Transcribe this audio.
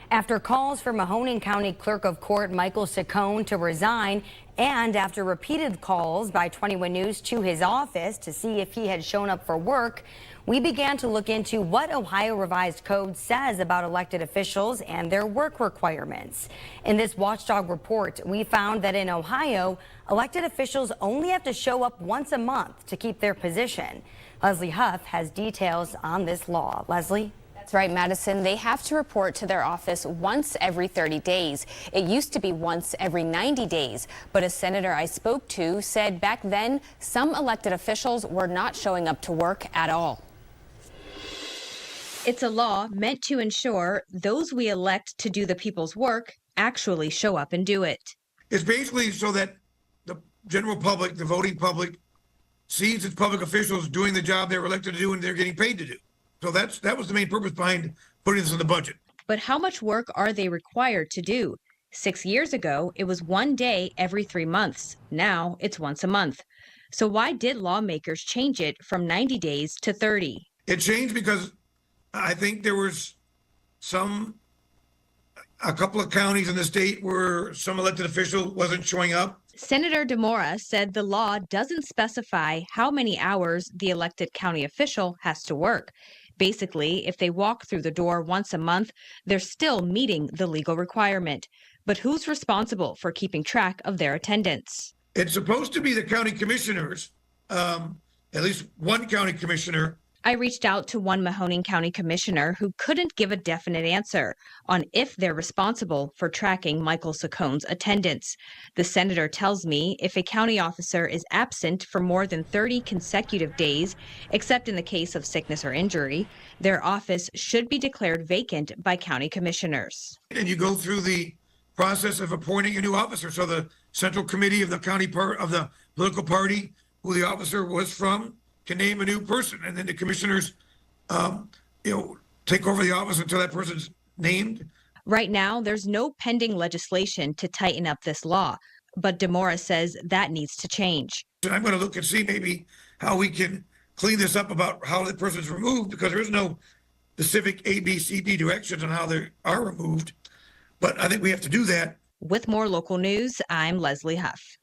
After calls for Mahoning County Clerk of Court Michael Saccone to resign, and after repeated calls by 21 News to his office to see if he had shown up for work, we began to look into what Ohio Revised Code says about elected officials and their work requirements. In this Watchdog report, we found that in Ohio, elected officials only have to show up once a month to keep their position. Leslie Huff has details on this law. Leslie? That's right, Madison. They have to report to their office once every 30 days. It used to be once every 90 days, but a senator I spoke to said back then some elected officials were not showing up to work at all. It's a law meant to ensure those we elect to do the people's work actually show up and do it. It's basically so that the general public, the voting public, sees its public officials doing the job they were elected to do and they're getting paid to do. So that was the main purpose behind putting this in the budget. But how much work are they required to do? 6 years ago, it was one day every 3 months. Now it's once a month. So why did lawmakers change it from 90 days to 30? It changed because I think there was a couple of counties in the state where some elected official wasn't showing up. Senator DeMora said the law doesn't specify how many hours the elected county official has to work. Basically, if they walk through the door once a month, they're still meeting the legal requirement. But who's responsible for keeping track of their attendance? It's supposed to be the county commissioners, at least one county commissioner. I reached out to one Mahoning County commissioner who couldn't give a definite answer on if they're responsible for tracking Michael Saccone's attendance. The senator tells me if a county officer is absent for more than 30 consecutive days, except in the case of sickness or injury, their office should be declared vacant by county commissioners. And you go through the process of appointing a new officer. So the central committee of the county part of the political party who the officer was from can name a new person, and then the commissioners, take over the office until that person's named. Right now, there's no pending legislation to tighten up this law, but DeMora says that needs to change. And I'm going to look and see maybe how we can clean this up about how the person's removed, because there is no specific A, B, C, D directions on how they are removed. But I think we have to do that. With more local news, I'm Leslie Huff.